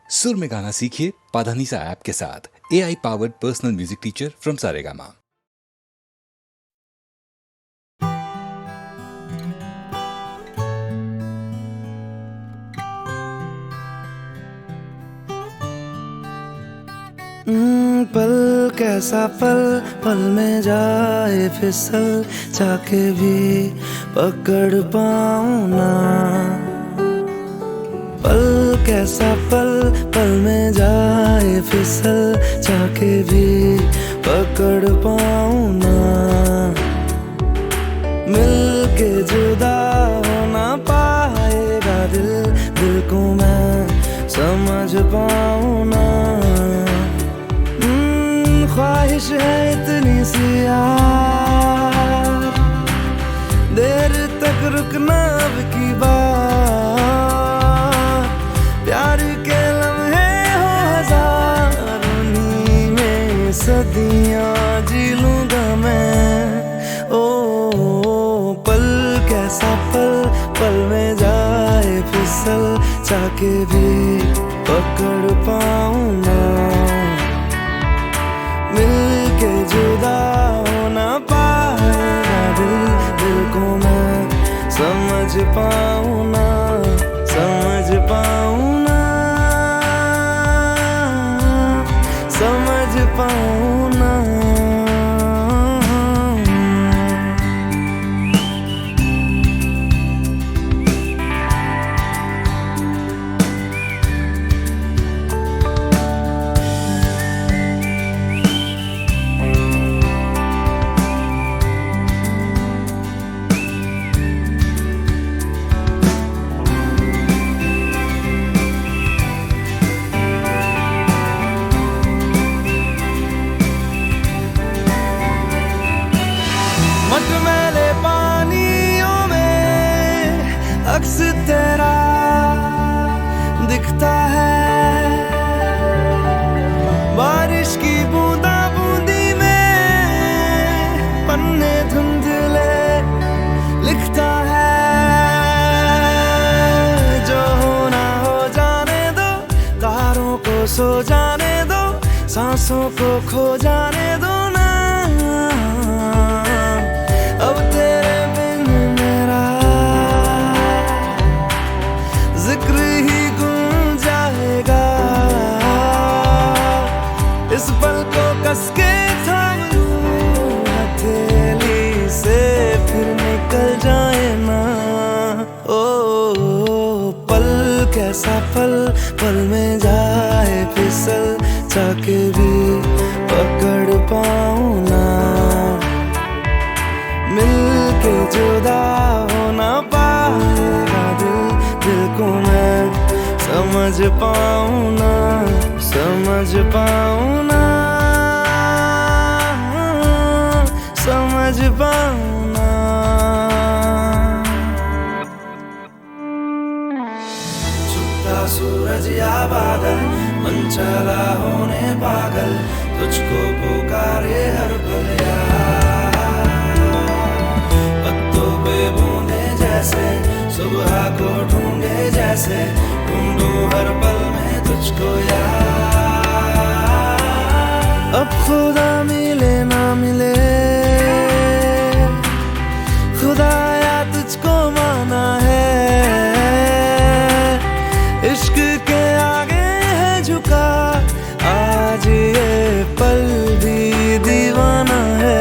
सुर में गाना सीखिए पाधानीसा ऐप के साथ। AI powered personal music teacher from Saregama. पल कैसा पल, पल में जाए फिसल, चाके भी पकड़ पाऊं ना। पल कैसा पल, पल में जाए फिसल, चाके भी पकड़ पाऊं ना। मिल के जुदा हो ना पाएगा दिल, दिल को मैं समझ पाऊं ना। ख्वाहिश है इतनी सी यार, देर तक रुकना अब की बात। प्यार के लम्हे हो हजार, उन्हीं में सदियां जी लूंगा मैं। ओ पल कैसा पल, पल में जाए फिसल, चाके भी पकड़ पाऊं ना। मिल के जुदा हो ना पाएगा दिल, दिल को मैं समझ पाऊं ना, समझ पाऊं ना, समझ पाऊं ना। मटमैले पानियों में अक्स तेरा दिखता है, बारिश की बूंदा बूंदी में पन्ने धुंधले लिखता है। जो होना हो जाने दो, तारों को सो जाने दो, सांसों को खो जाने दो ना। अब तेरे बिन मेरा जिक्र ही गुम जाएगा। इस पल को कस के थाम लूं हथेली से, फिर निकल जाए ना। ओ पल कैसा पल, पल में जाए फिसल, चाके भी पकड़ पाऊं ना। मिल के जुदा हो ना पाएगा दिल, दिल को मैं समझ पाऊं ना, समझ पाऊं ना, समझ पाऊं ना। छुपता सूरज या बादल, मन चला होने पागल, तुझको पुकारे हर पल यार। बूंदे जैसे सुबह को ढूंढे, जैसे ढूंढूं हर पल में तुझको यार। अब खुदा मिले ना मिले, खुदाया तुझको माना है। इश्क के आगे है झुका, आज ये पल भी दीवाना है।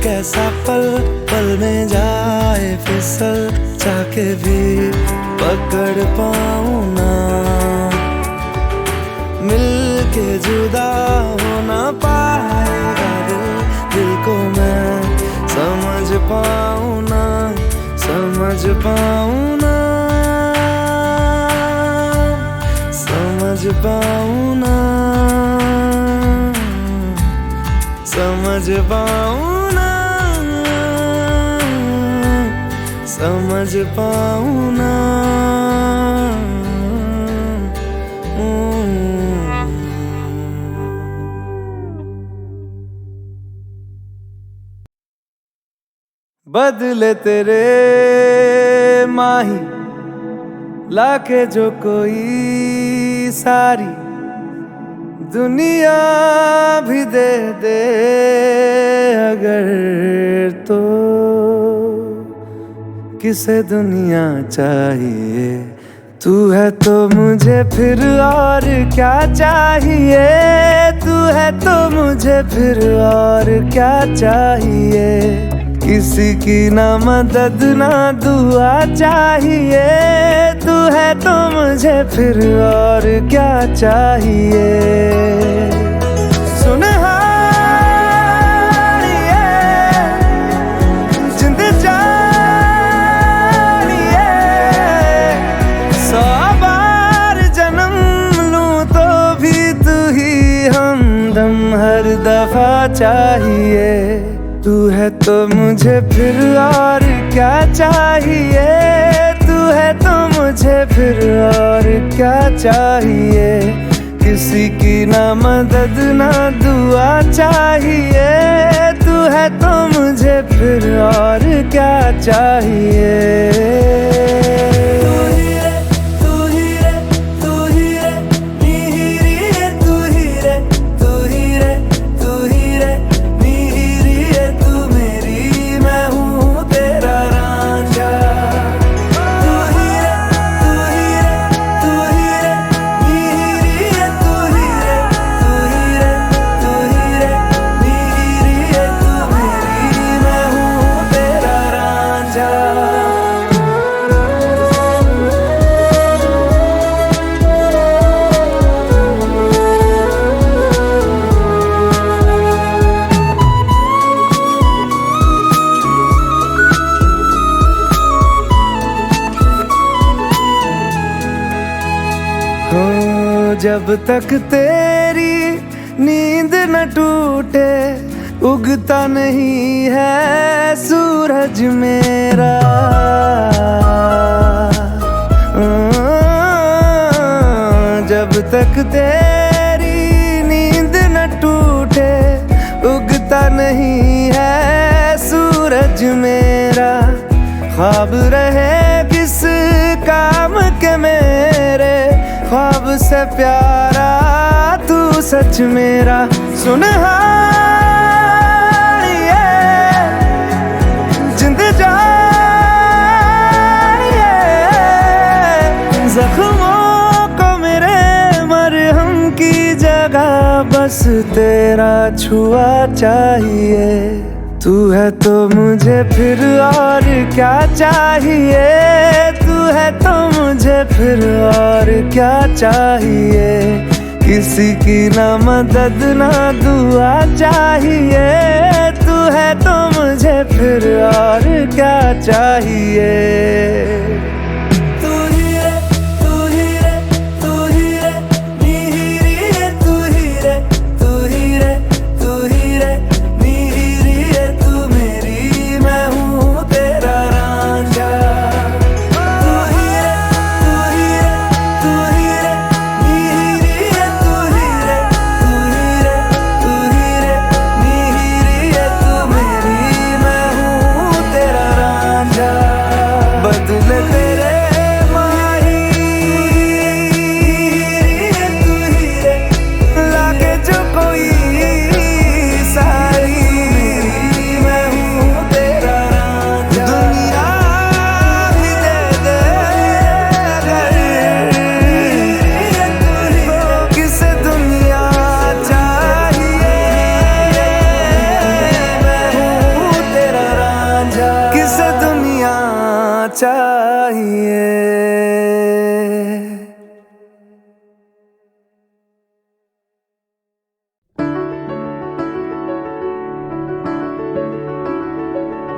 कैसा पल, पल में जाए फिसल, चाके भी पकड़ पाऊं ना। मिल के जुदा हो ना पाएगा दिल, दिल को मैं समझ पाऊं ना, समझ पाऊं ना, समझ पाऊं ना, समझ पाऊं ना, समझ पाऊं ना। बदले तेरे माही लाके जो कोई सारी दुनिया भी दे दे अगर, तो किसे दुनिया चाहिए। तू है तो मुझे फिर और क्या चाहिए, तू है तो मुझे फिर और क्या चाहिए। किसी की ना मदद ना दुआ चाहिए, तू है तो मुझे फिर और क्या चाहिए। सुन हर दफा चाहिए। तू है तो मुझे फिर और क्या चाहिए, तू है तो मुझे फिर और क्या चाहिए। किसी की ना मदद ना दुआ चाहिए, तू है तो मुझे फिर और क्या चाहिए। जब तक तेरी नींद न टूटे, उगता नहीं है सूरज मेरा। जब तक तेरी नींद न टूटे, उगता नहीं है सूरज मेरा। ख्वाब रहे किस काम के मेरे, ख्वाब से प्यारा तू सच मेरा। सुन जिंद जाए जख्मों को मेरे मरहम की जगह, बस तेरा छुआ चाहिए। तू है तो मुझे फिर और क्या चाहिए, तू है तो मुझे फिर और क्या चाहिए। किसी की ना मदद ना दुआ चाहिए, तू है तो मुझे फिर और क्या चाहिए। चाहिए।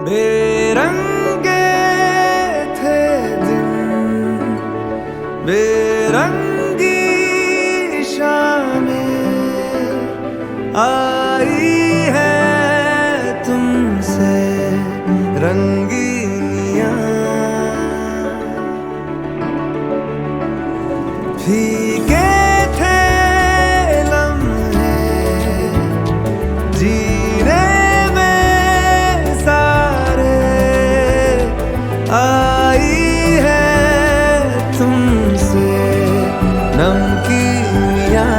बेरंगे थे दिन, बेरंगी शामें आई है तुमसे रंगीनियां। फीके थे लम्हे जीने में सारे, आई है तुम नमकीनियाँ।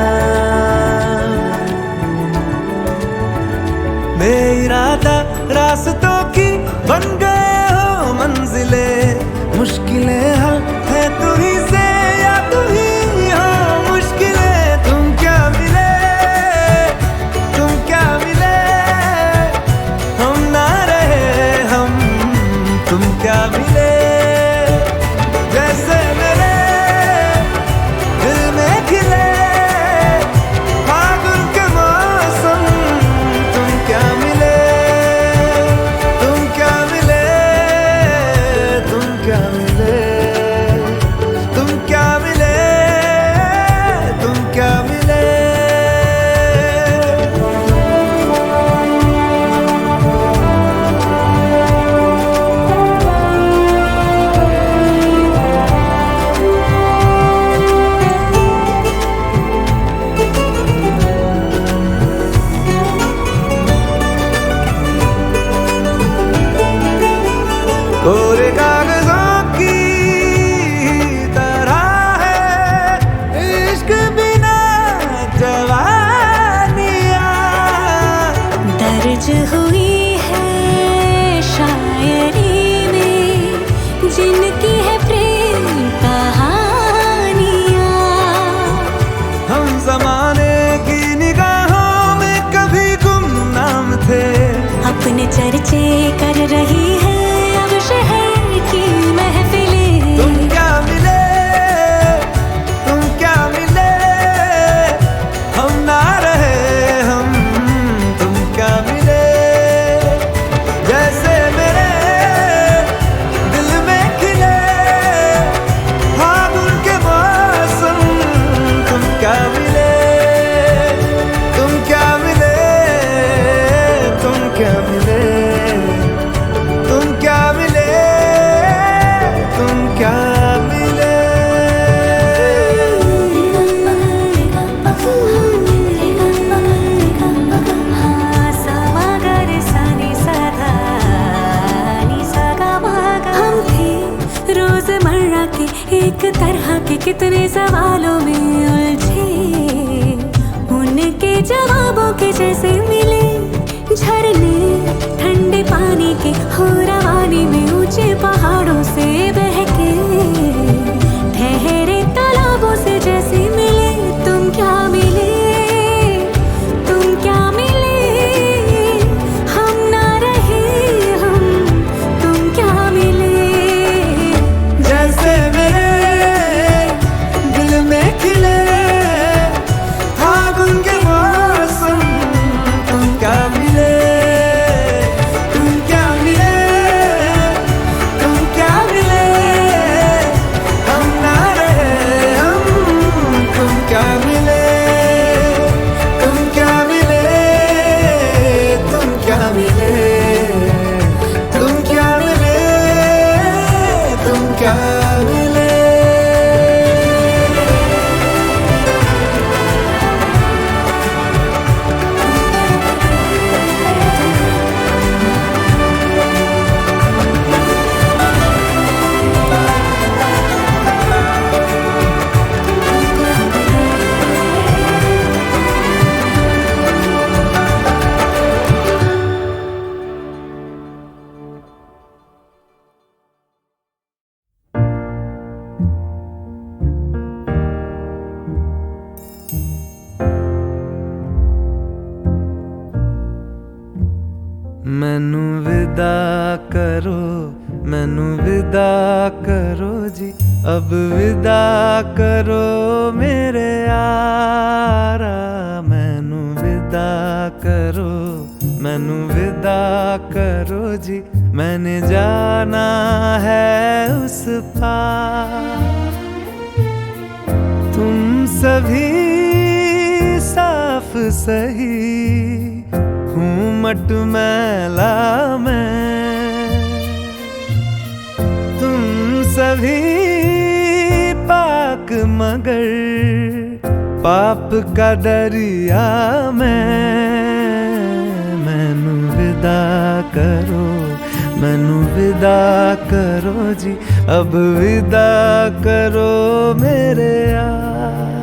बेइरादा रास्तों की बन गए हो मंजिलें, मुश्किलें हल है तू ही से या तू ही हो मुश्किलें। तुम क्या मिले, तुम क्या मिले, हम ना रहे हम, तुम क्या मिले। जैसे मेरे दिल में खिले फागुन के मौसम, तुम क्या मिले, तुम क्या मिले, तुम क्या मिले, तुम क्या मिले, तुम क्या मिले। कोरे कागजों की तरह है इश्क बिना जवानियाँ। दर्ज हुई है शायरी में जिनकी है प्रेम कहानियाँ। हम जमाने की निगाहों में कभी गुमनाम थे, अपने चर्चे कर रही है अब शहर की महफिलें। तुम क्या मिले, तुम क्या मिले, हम ना रहे हम, तुम क्या मिले। जैसे मेरे दिल में खिले फागुन के मौसम, तुम क्या मिले, तुम क्या मिले, तुम क्या मिले, तुम क्या मिले, तुम क्या मिले। हम थे रोजमर्रा के एक तरह के कितने सवालों में उलझे, उनके जवाबों के जैसे मिले झरने ठंडे पानी के हो रवानी में, ऊंचे पहाड़ों से बहके ठहरे तालाबों से जैसे मिले। तुम क्या मिले, तुम क्या मिले, हम ना रहे हम, तुम क्या मिले। जैसे मेरे दिल में खिले फागुन के मौसम, तुम क्या मिले, तुम क्या मिले, तुम क्या मिले, हम ना रहे हम, तुम क्या मिले, तुम क्या मिले, तुम क्या मिले, तुम क्या मिले, तुम क्या मिले। मैनू विदा करो, मैनू विदा करो जी, अब विदा करो मेरे यारा। मैनू विदा करो, मैनू विदा करो जी, मैंने जाना है उस पार। तुम सभी साफ सही हूँ मटमैला मैं, तुम सभी पाक मगर पाप का दरिया मैनू विदा करो, मैनू विदा करो जी, अब विदा करो मेरे यार।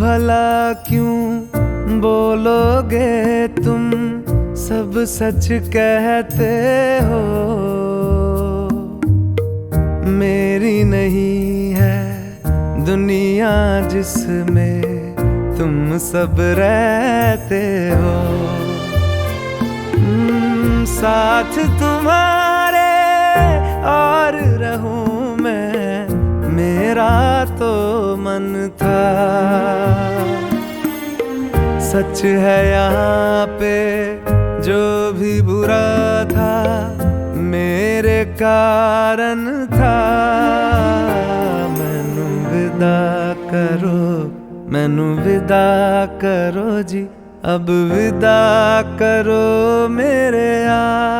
भला क्यों बोलोगे तुम, सब सच कहते हो। मेरी नहीं है दुनिया जिसमें तुम सब रहते हो। साथ तुम्हारे और रहूं मैं, मेरा तो मन था। सच है यहाँ पे जो भी बुरा था, मेरे कारण था। मैनू विदा करो, मैनू विदा करो जी, अब विदा करो मेरे यार।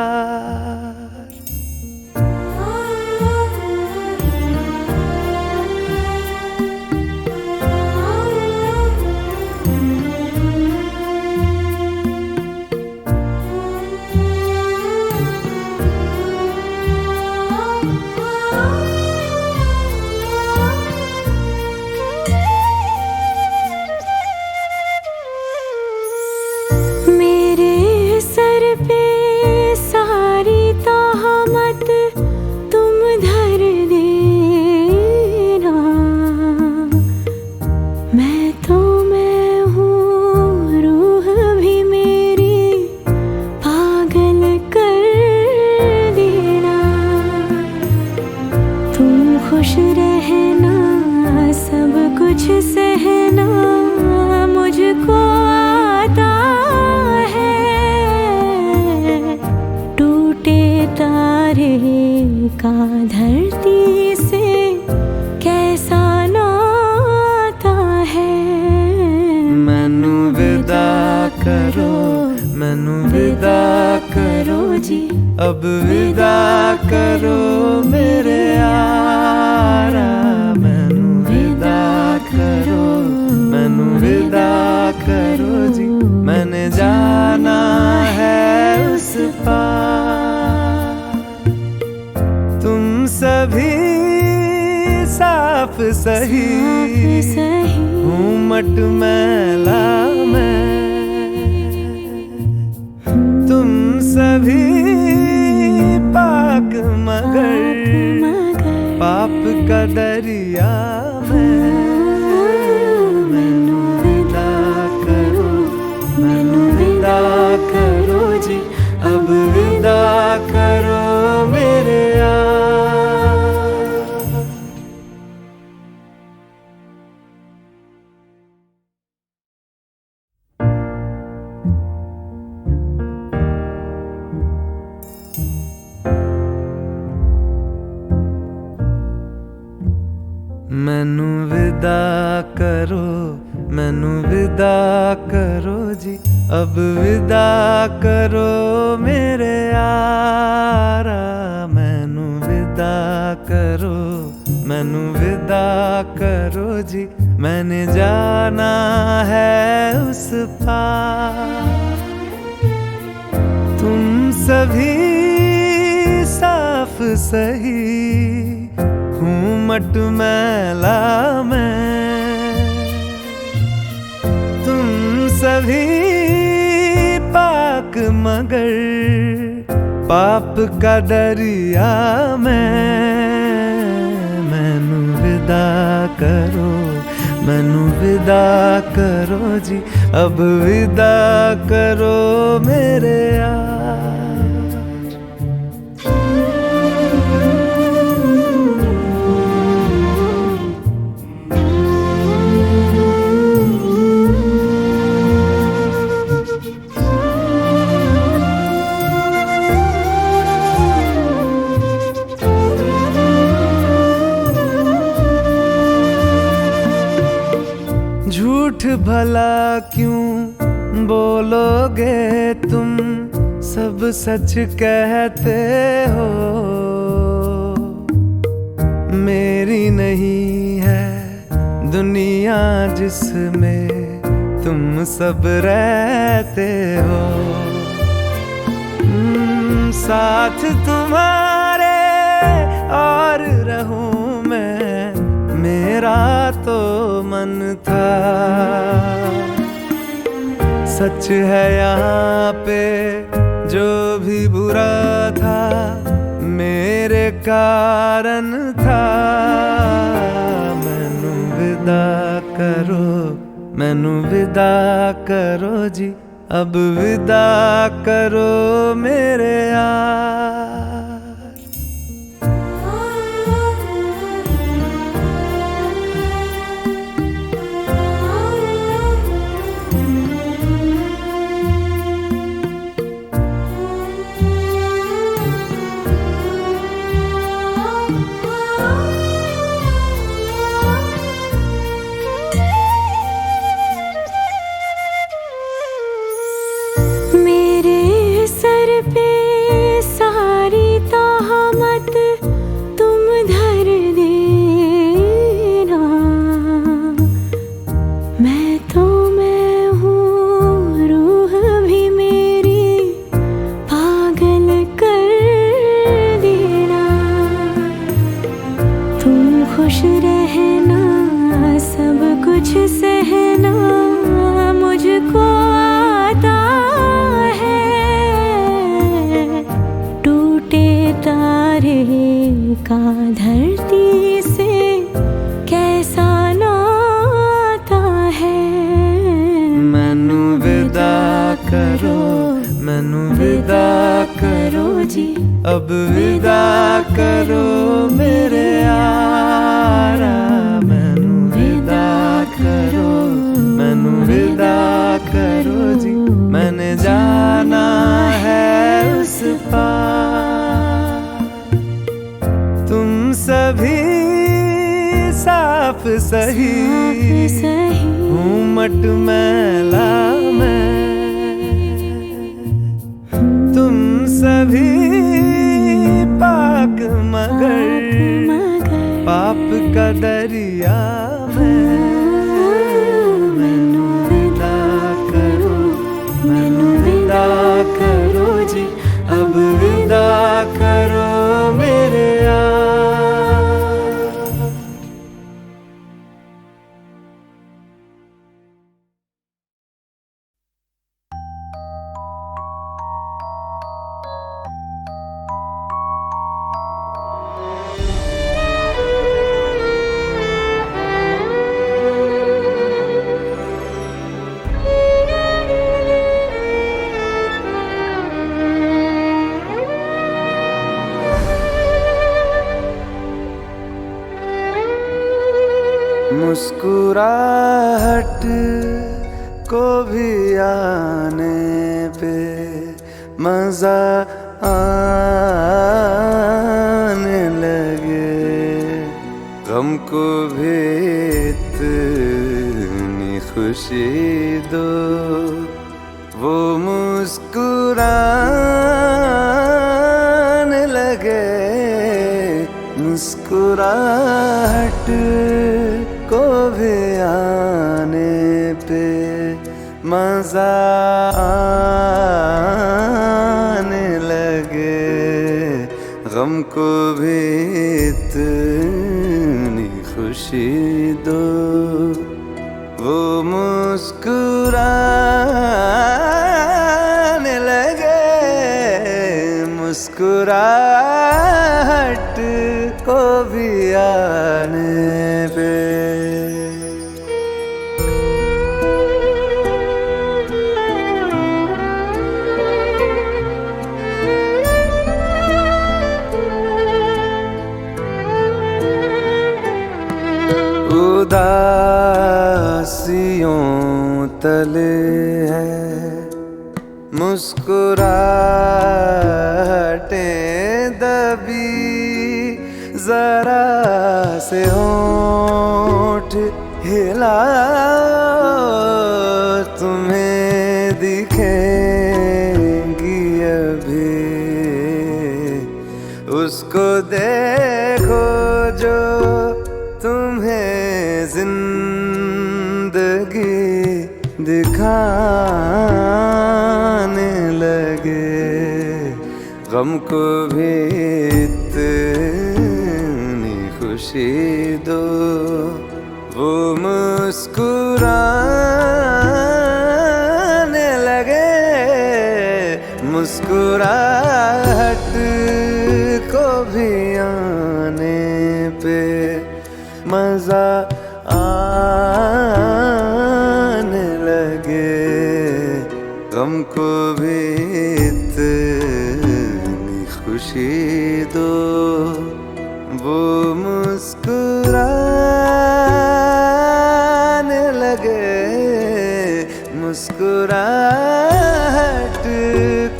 खुश रहना, सब कुछ सहना मुझको आता है। टूटे तारे का धरती से कैसा नाता है। मैनू विदा करो, मैनू विदा करो जी, अब विदा करो मेरे यारा। मैनू विदा करो, मैनू विदा करो जी, मैंने जाना है उस पार। तुम सभी साफ सही, हूँ मट मैला मैं। तुम सभी पाक मगर पाप का दरिया में। मैनू विदा करो, मैनू विदा करो जी, अब विदा करो मेरे यार। मैनू विदा करो, मैनू विदा करो जी, अब विदा करो मेरे यारा। मैनू विदा करो, मैनू विदा करो जी, मैंने जाना है उस पार। तुम सभी साफ सही, हूँ मट मैला मैं। तुम सभी पाक मगर पाप का दरिया में। मैनू विदा करो, मैनू विदा करो जी, अब विदा करो मेरे यार। झूठ भला क्यों बोलोगे तुम, सब सच कहते हो। मेरी नहीं है दुनिया जिसमें तुम सब रहते हो। साथ तुम्हारे और रहूं मैं, मेरा तो मन था। सच है यहाँ पे जो भी बुरा था मेरे कारण था। मैनू विदा करो, मैनू विदा करो जी, अब विदा करो मेरे यार। खुश रहना, सब कुछ सहना मुझको आता है। टूटे तारे का धरती से कैसा नाता है। मैनू विदा करो, मैनू विदा करो जी, अब विदा करो मेरे यारा। मैनू विदा करो, मैनू विदा करो जी, मैंने जाना है उस पार। तुम सभी साफ सही, हूँ मट मैला मैं। तुम सभी पाक मगर पाप का दरिया में। मैनू विदा करो, मैनू विदा करो जी, अब विदा करो मेरे यार। मुस्कुराहट को भी आने पे मजा आने लगे, गम को भी इतनी खुशी दो वो मुस्कुराने लगे। मुस्कुराहट को भी आने पे मजा आने लगे, गम को भी इतनी खुशी दो वो मुस्कुराने लगे। मुस्कुराहट को भी आने पे उदासियों तले है मुस्कुराहटें दबी, जरा से होंठ हिला तुम्हें दिखेंगी अभी। उसको देखो जो तुम्हें जिंदगी दिखाने लगे, गम को भी इतनी खुशी दो वो मुस्कुराहट को भी आने पे मजा आने लगे, गम को भी इतनी खुशी दो, वो मुस्कुराने लगे, मुस्कुराहट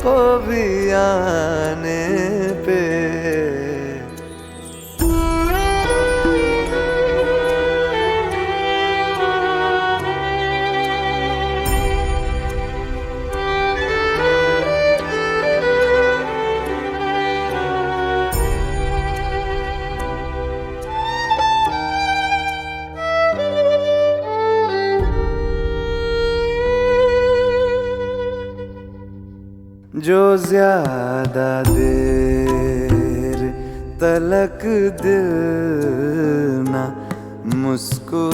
को भी आने पे। जो ज्यादा देर तलक दिल ना मुस्कुराएगा,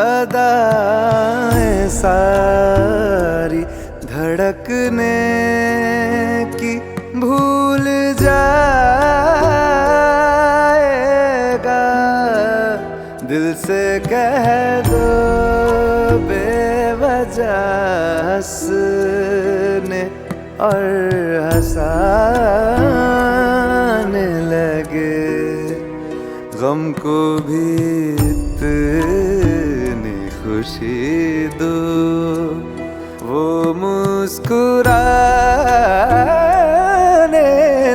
अदाएं सारी धड़कने की भूल जाएगा। दिल से कह दो बेवजह हंसने और हंसाने लगे, गम को भी इतनी खुशी दो, वो मुस्कुराने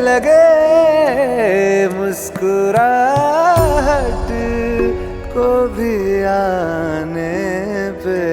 लगे, मुस्कुराहट को भी आने पे।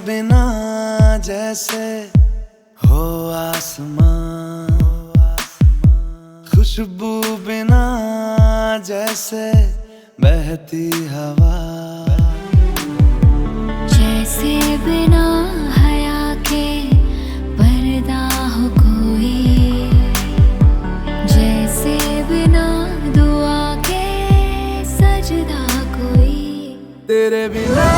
बिना जैसे हो आसमां, खुशबू बिना जैसे बहती हवा, जैसे बिना हया के पर्दा हो कोई, जैसे बिना दुआ के सजदा कोई। तेरे बिना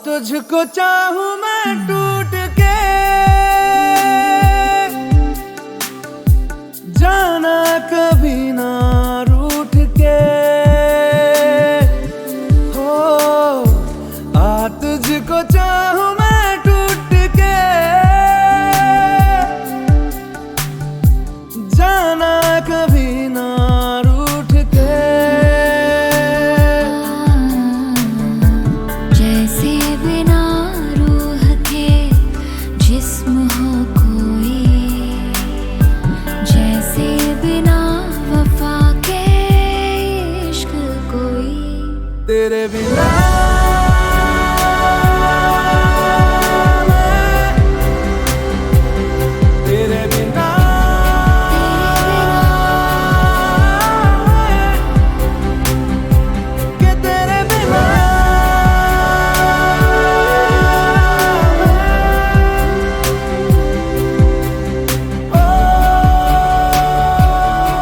तुझको चाहूं मैं टूट के, जाना कभी ना रूठ के, हो तुझको चाहूं मैं टूट के, जाना कभी ना रूठ के। जैसे बिना रूह के जिस्म हो कोई, जैसे तेरे बिना तेरे बिना के तेरे बिना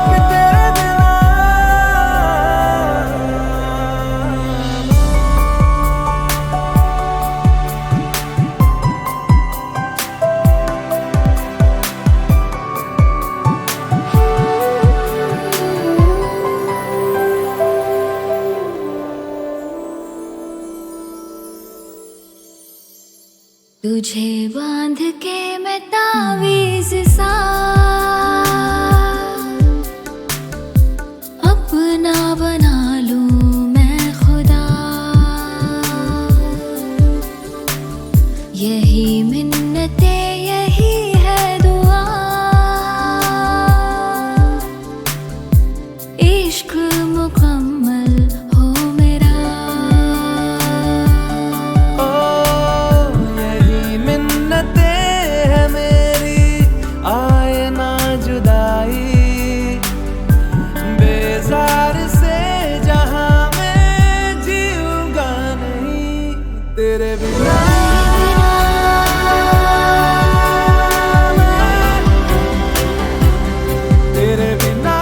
के तेरे बिना तुझे बांध के मैं तावीज़ सा अपना बना लूं मैं खुदा, यही मिन्नते यही है दुआ, इश्क मुकम्मल हो मेरा। यही मिन्नते है मेरी, आए ना जुदाई, बेजार से जहां मैं जीऊंगा नहीं तेरे बिना। तेरे बिना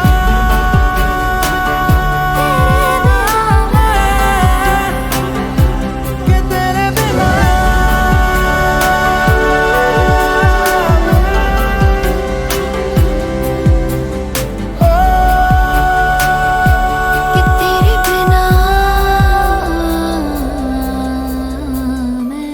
के तेरे बिना कि तेरे बिना मैं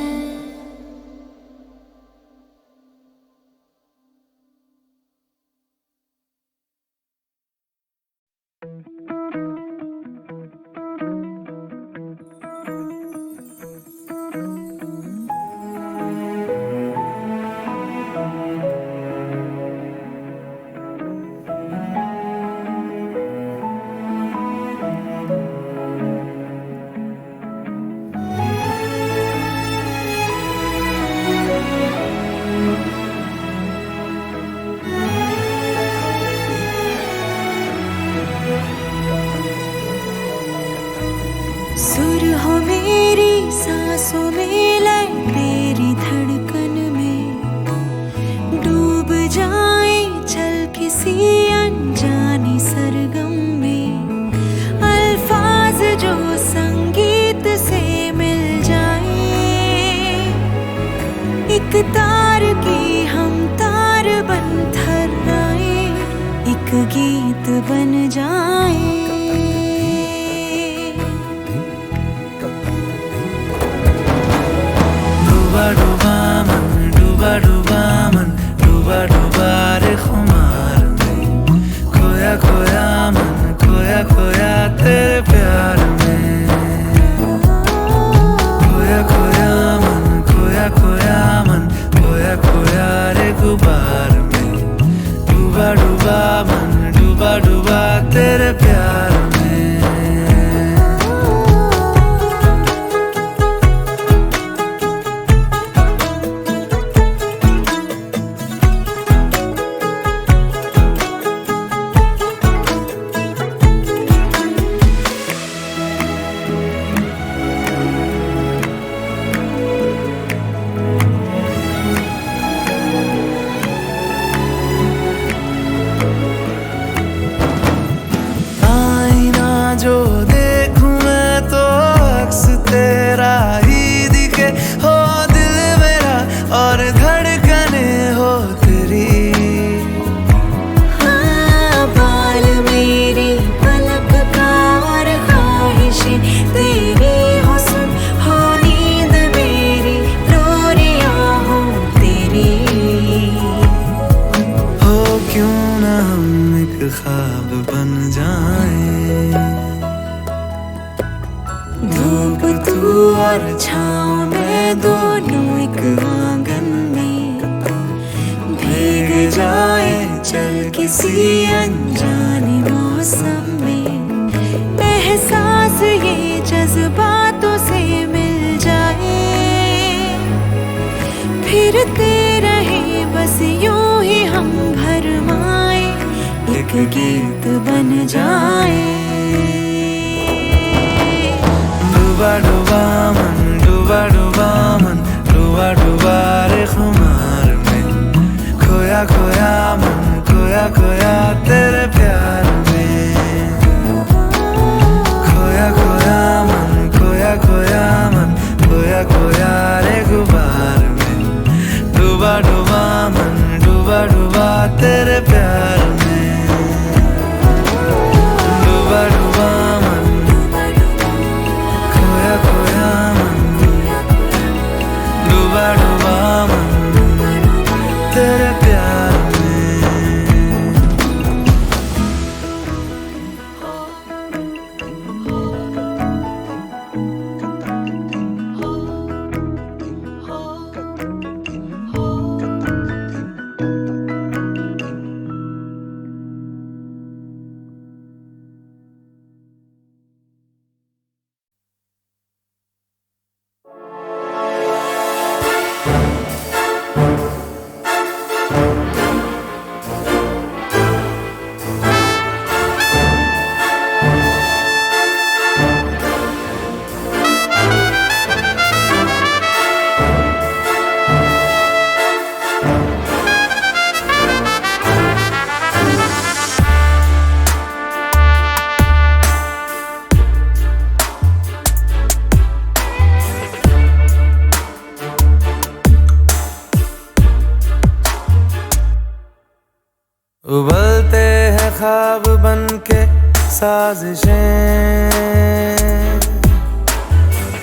सुर हो मेरी सांसों में, लय तेरी धड़कन में, डूब जाए चल किसी अनजानी सरगम में, अल्फाज जो संगीत से मिल जाए, एक तार की हम तार बन थर्राए, एक गीत बन जाए। डूबा मन, डूबा डूबा मन, डूबा डूबा रे खुमार में, खोया खोया मन, खोया खोया तेरे प्यार में, खोया खोया मन, खोया खोया मन, खोया खोया रे गुबार में, डूबा डूबा मन, डूबा डूबा तेरे प्यार में। जो देखूं मैं तो अक्स तेरा ही दिखे, हो दिल मेरा और धड़कने हो तेरी। हाँ, बाल मेरी पलक का और ख्वाहिशें तेरी हो, सुन हो नींद मेरी, लोरियां हो तेरी। हो क्यों ना हम एक ख्वाब बन जाएं, धूप तू और छाँव में दोनों एक आंगन में, भीग जाए चल किसी अनजाने मौसम में, एहसास ये जज्बा एक गीत बन जाए। डूबा डूबा मन, डूबा डूबा मन, डूबा डूबा रे खुमार में, खोया खोया मन, खोया खोया तेरे प्यार में, खोया खोया मन, खोया खोया मन, खोया खोया रे गुबार में, डूबा डूबा मन, डूबा डूबा तेरे प्यार में, डूबा डूबा मन, खोया खोया मन, डूबा डूबा मन तेरे प्यार में। उबलते हैं ख्वाब बन के साजिशें,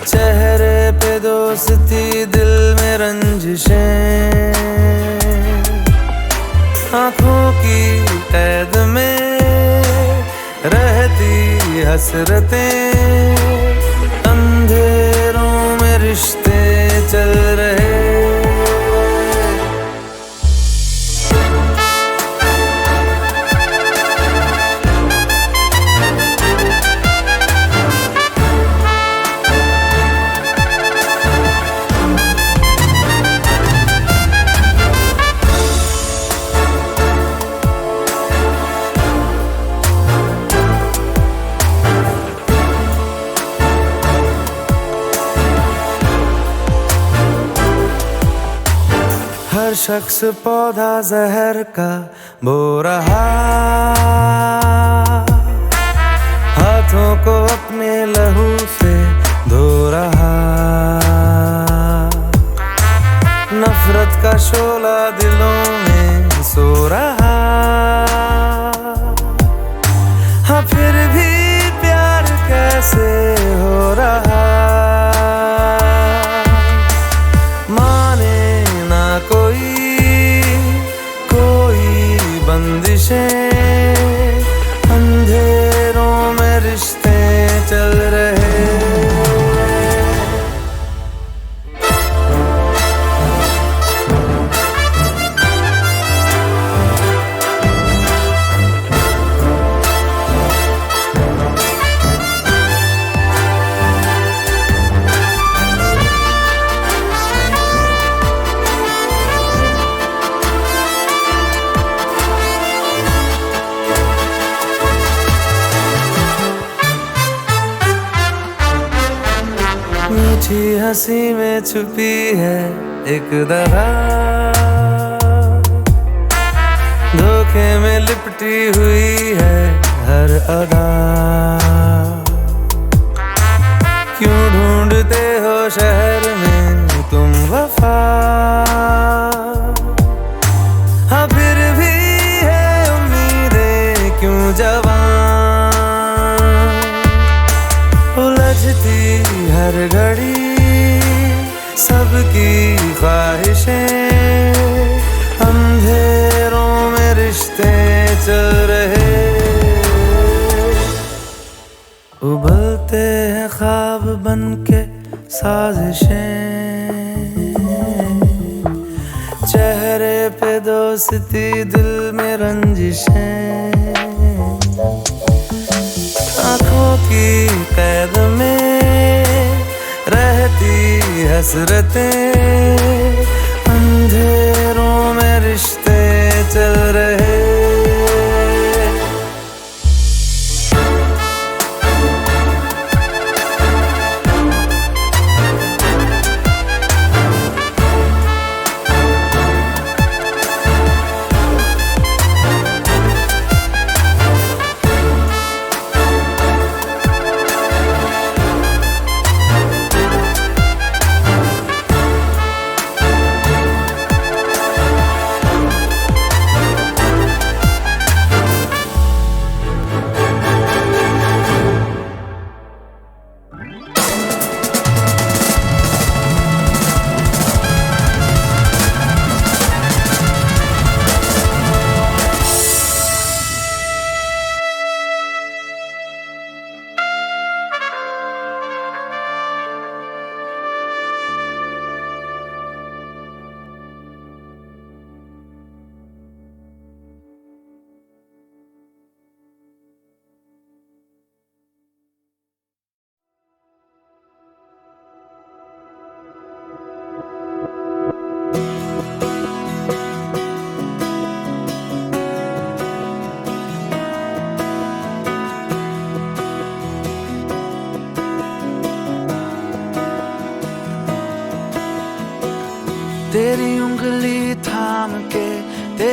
चेहरे पे दोस्ती दिल में रंजिशें, आँखों की कैद में रहती हसरतें, अंधेरों में रिश्ते चल रहे। हर शख्स पौधा जहर का बो रहा, हाथों को अपने लहू से धो रहा, नफरत का शोला दिलों में सो रहा। हाँ फिर भी प्यार कैसे हो रहा, बंदिशें, अंधेरों में रिश्ते चल रहे। मीठी हंसी में छुपी है एक दरार, धोखे में लिपटी हुई है हर अदा। क्यों ढूंढते हो शहर में तुम वफा, हाँ फिर भी है उम्मीदें क्यों जवां, उलझती हर घड़ी सबकी ख्वाहिशें, अंधेरों में रिश्ते चल रहे। उबलते हैं ख्वाब बन के साजिशें, चेहरे पे दोस्ती दिल में रंजिशें, आँखों की कैद में रहती हसरतें, अंधेरों में रिश्ते चल रहे।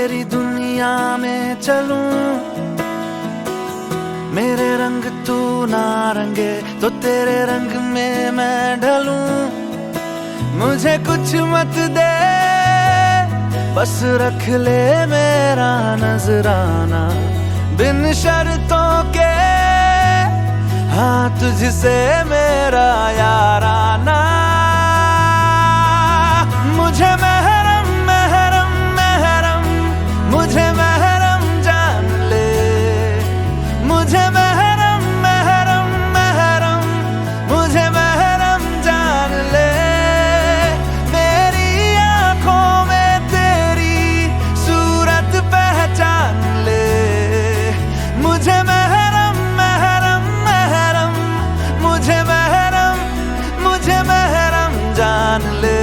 तेरी दुनिया में चलूं, मेरे रंग तू ना रंगे तो तेरे रंग में मैं ढलूं। मुझे कुछ मत दे, बस रख ले मेरा नजराना, बिन शर्तों के हाँ तुझसे मेरा याराना। मुझे महरम महरम महरम, मुझे महरम जान ले, मुझे महरम महरम महरम, मुझे महरम जान ले। मेरी आंखों में तेरी सूरत पहचान ले, मुझे महरम महरम महरम, मुझे महरम जान ले।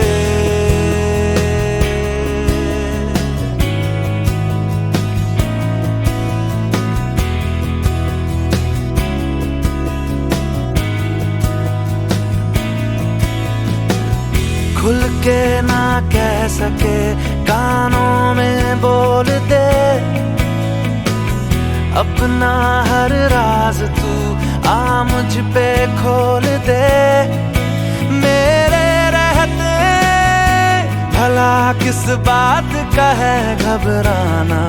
खुल के ना कह सके कानों में बोल दे, अपना हर राज तू आ मुझ पे खोल दे। मेरे रहते भला किस बात का है घबराना,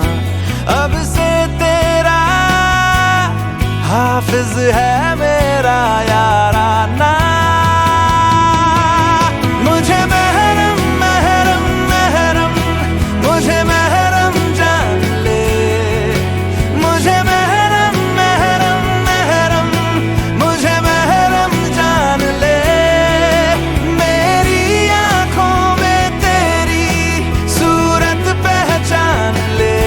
अब से तेरा हाफिज है मेरा याराना। मुझे महरम महरम महरम, मुझे महरम जान ले, मुझे महरम महरम महरम, मुझे महरम जान ले। मेरी आंखों में तेरी सूरत पहचान ले,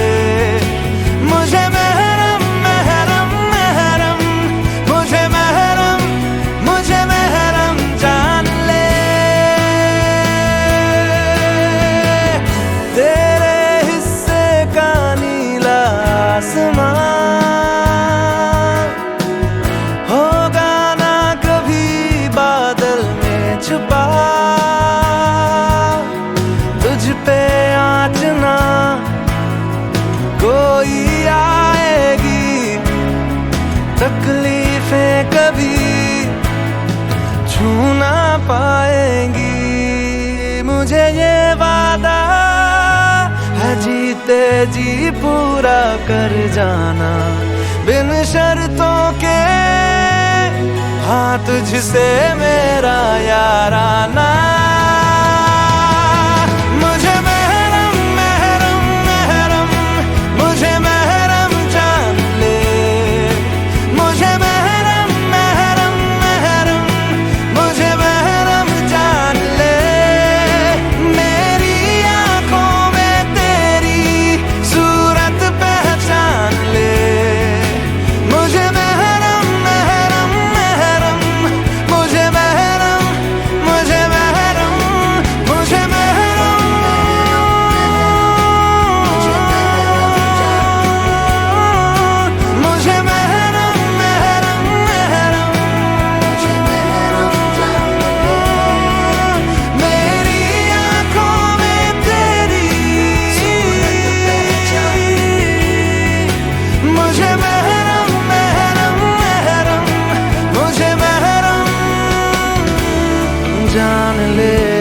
मुझे महरम महरम महरम, मुझे महरम जान ले। तेरे हिस्से का नीला आसमान होगा ना कभी बादल में छुपा, तुझ पे आँच ना कोई आएगी, तकलीफें कभी छू ना पाएंगी। मुझे ये वादा है जीते जी पूरा कर जाना, बिन शर्तों के हाँ तुझसे मेरा याराना। मुझे महरम महरम महरम, मुझे महरम जान ले, मुझे महरम महरम महरम, मुझे महरम जान ले। मेरी आंखों में तेरी सूरत पहचान ले, मुझे महरम महरम महरम, मुझे महरम मुझे महरम, मुझे महरम, मुझे महरम महरम महरम, मुझे महरम जान ले। मेरी आंखों में तेरी मुझे महरम महरम महरम, मुझे महरम जान ले।